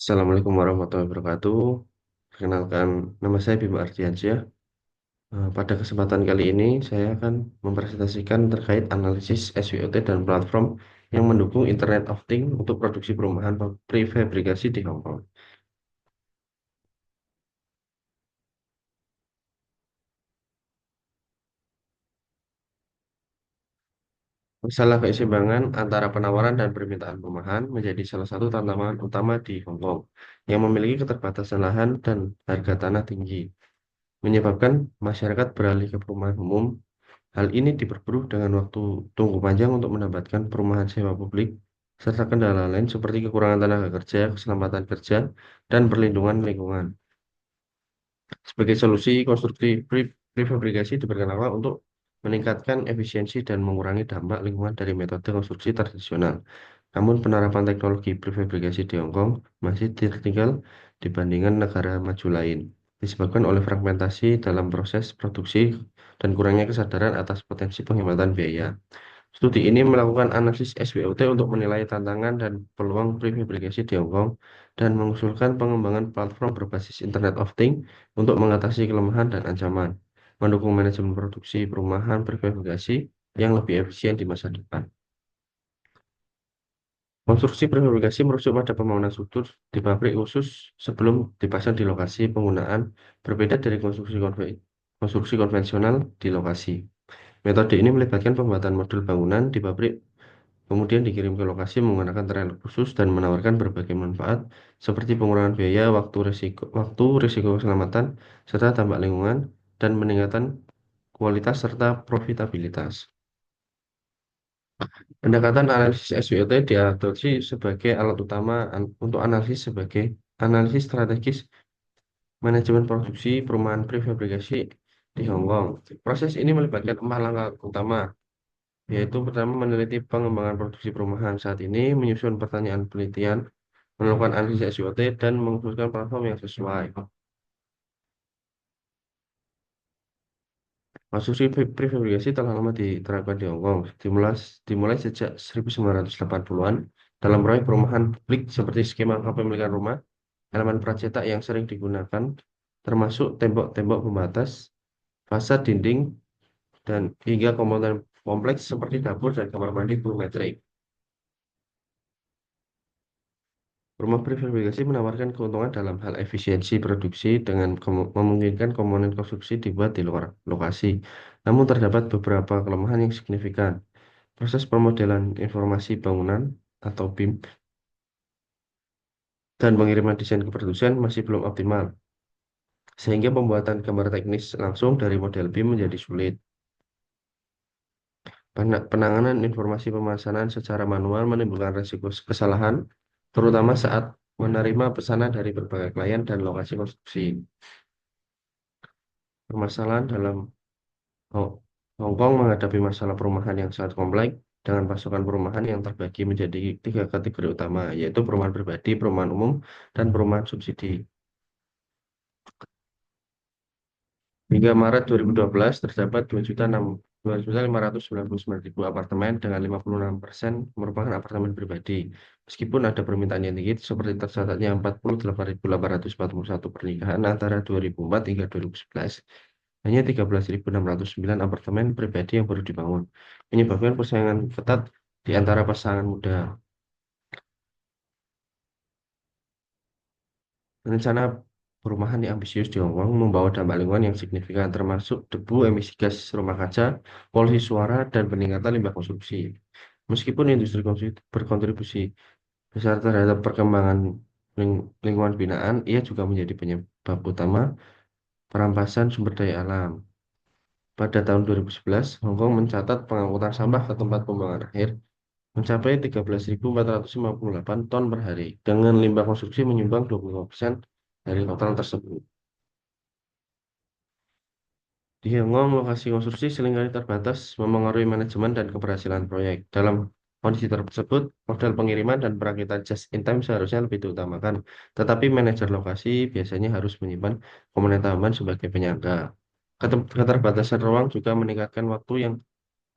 Assalamualaikum warahmatullahi wabarakatuh. Perkenalkan, nama saya Bima Ardiansyah. Pada kesempatan kali ini, saya akan mempresentasikan terkait analisis SWOT dan platform yang mendukung Internet of Things untuk produksi perumahan prefabrikasi di Hong Kong. Masalah keseimbangan antara penawaran dan permintaan perumahan menjadi salah satu tantangan utama di Hong Kong yang memiliki keterbatasan lahan dan harga tanah tinggi, menyebabkan masyarakat beralih ke perumahan umum. Hal ini diperburuk dengan waktu tunggu panjang untuk mendapatkan perumahan sewa publik, serta kendala lain seperti kekurangan tenaga kerja, keselamatan kerja, dan perlindungan lingkungan. Sebagai solusi, konstruksi prefabrikasi diperkenalkan untuk meningkatkan efisiensi dan mengurangi dampak lingkungan dari metode konstruksi tradisional. Namun penerapan teknologi prefabrikasi di Hong Kong masih tertinggal dibandingkan negara maju lain, disebabkan oleh fragmentasi dalam proses produksi dan kurangnya kesadaran atas potensi penghematan biaya. Studi ini melakukan analisis SWOT untuk menilai tantangan dan peluang prefabrikasi di Hong Kong dan mengusulkan pengembangan platform berbasis Internet of Things untuk mengatasi kelemahan dan ancaman, mendukung manajemen produksi perumahan prefabrikasi yang lebih efisien di masa depan. Konstruksi prefabrikasi merujuk pada pembangunan struktur di pabrik khusus sebelum dipasang di lokasi penggunaan berbeda dari konstruksi konvensional di lokasi. Metode ini melibatkan pembuatan modul bangunan di pabrik, kemudian dikirim ke lokasi menggunakan trailer khusus dan menawarkan berbagai manfaat seperti pengurangan biaya, risiko keselamatan, serta dampak lingkungan, dan peningkatan kualitas serta profitabilitas. Pendekatan analisis SWOT diadopsi sebagai alat utama untuk analisis strategis manajemen produksi perumahan prefabrikasi di Hong Kong. Proses ini melibatkan 4 langkah utama, yaitu pertama meneliti pengembangan produksi perumahan saat ini, menyusun pertanyaan penelitian, melakukan analisis SWOT, dan mengusulkan platform yang sesuai. Konstruksi prefabrikasi telah lama diterapkan di Hong Kong, dimulai sejak 1980-an dalam proyek perumahan publik seperti skema kepemilikan rumah, elemen pracetak yang sering digunakan, termasuk tembok-tembok pembatas, fasad dinding, dan hingga komponen kompleks seperti dapur dan kamar mandi volumetrik. Rumah prefabrikasi menawarkan keuntungan dalam hal efisiensi produksi dengan memungkinkan komponen konstruksi dibuat di luar lokasi. Namun terdapat beberapa kelemahan yang signifikan. Proses pemodelan informasi bangunan atau BIM dan pengiriman desain ke produsen masih belum optimal, sehingga pembuatan gambar teknis langsung dari model BIM menjadi sulit. Penanganan informasi pemesanan secara manual menimbulkan risiko kesalahan, terutama saat menerima pesanan dari berbagai klien dan lokasi konstruksi. Permasalahan dalam Ho- Hong Kong menghadapi masalah perumahan yang sangat kompleks dengan pasokan perumahan yang terbagi menjadi 3 kategori utama, yaitu perumahan pribadi, perumahan umum, dan perumahan subsidi. Hingga Maret 2012 terdapat 2.599.000 apartemen dengan 56% merupakan apartemen pribadi. Meskipun ada permintaan yang tinggi seperti tercatatnya 48.841 pernikahan antara 2004 hingga 2011, hanya 13.609 apartemen pribadi yang baru dibangun, menyebabkan persaingan ketat di antara pasangan muda. Rencana perumahan yang ambisius di Hong Kong membawa dampak lingkungan yang signifikan, termasuk debu, emisi gas rumah kaca, polusi suara, dan peningkatan limbah konsumsi. Meskipun industri berkontribusi besar terhadap perkembangan lingkungan binaan, ia juga menjadi penyebab utama perampasan sumber daya alam. Pada tahun 2011, Hong Kong mencatat pengangkutan sampah ke tempat pembuangan akhir mencapai 13.458 ton per hari, dengan limbah konsumsi menyumbang 25% dari total tersebut. Di Hong Kong, lokasi konstruksi seringkali terbatas memengaruhi manajemen dan keberhasilan proyek. Dalam kondisi tersebut, model pengiriman dan perakitan just in time seharusnya lebih diutamakan, tetapi manajer lokasi biasanya harus menyimpan komponen tambahan sebagai penyangga. Keterbatasan ruang juga meningkatkan waktu yang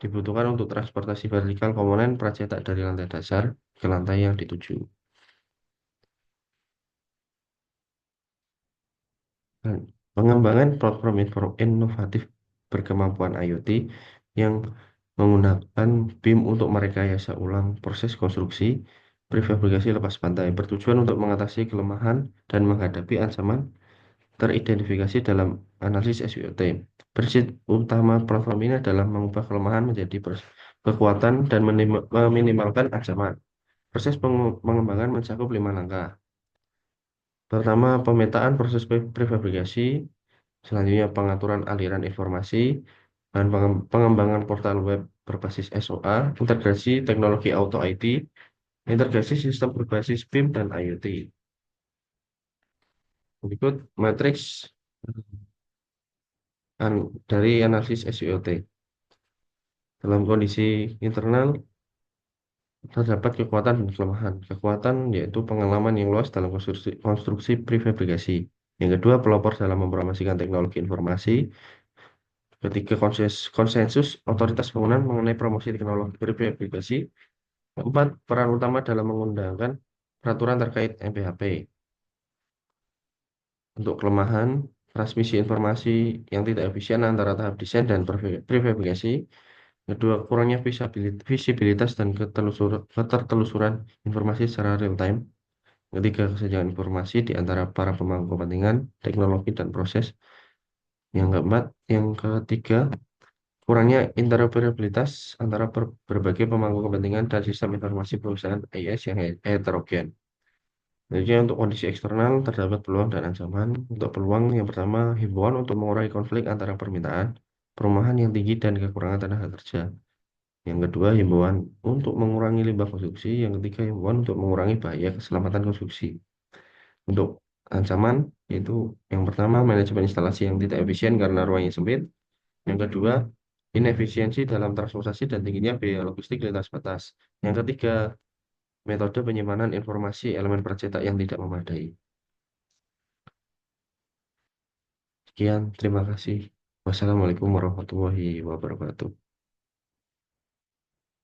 dibutuhkan untuk transportasi vertikal komponen pracetak dari lantai dasar ke lantai yang dituju. Dan pengembangan platform inovatif berkemampuan IoT yang menggunakan BIM untuk merekayasa ulang proses konstruksi prefabrikasi lepas pantai bertujuan untuk mengatasi kelemahan dan menghadapi ancaman teridentifikasi dalam analisis SWOT. Prinsip utama platform ini adalah mengubah kelemahan menjadi kekuatan dan meminimalkan ancaman. Proses pengembangan mencakup 5 langkah. Pertama, pemetaan proses prefabrikasi, selanjutnya pengaturan aliran informasi, dan pengembangan portal web berbasis SOA, integrasi teknologi Auto ID, integrasi sistem berbasis BIM dan IoT. Berikut matriks dari analisis SWOT. Dalam kondisi internal, terdapat kekuatan dan kelemahan. Kekuatan yaitu pengalaman yang luas dalam konstruksi prefabrikasi. Yang kedua, pelopor dalam mempromosikan teknologi informasi. Ketiga, konsensus otoritas bangunan mengenai promosi teknologi prefabrikasi. Keempat, peran utama dalam mengundangkan peraturan terkait MPHP. Untuk kelemahan, transmisi informasi yang tidak efisien antara tahap desain dan prefabrikasi. Kedua, kurangnya visibilitas dan ketertelusuran informasi secara real time. Ketiga, kesenjangan informasi di antara para pemangku kepentingan, teknologi, dan proses. Yang ketiga, kurangnya interoperabilitas antara berbagai pemangku kepentingan dan sistem informasi perusahaan IS yang heterogen. Jadi untuk kondisi eksternal terdapat peluang dan ancaman. Untuk peluang yang pertama, himbauan untuk mengurangi konflik antara permintaan, perumahan yang tinggi dan kekurangan tenaga kerja. Yang kedua, himbauan untuk mengurangi limbah konstruksi. Yang ketiga, himbauan untuk mengurangi bahaya keselamatan konstruksi. Untuk ancaman, yaitu yang pertama, manajemen instalasi yang tidak efisien karena ruangnya sempit. Yang kedua, inefisiensi dalam transportasi dan tingginya biaya logistik lintas batas. Yang ketiga, metode penyimpanan informasi elemen percetak yang tidak memadai. Sekian, terima kasih. Wassalamualaikum warahmatullahi wabarakatuh.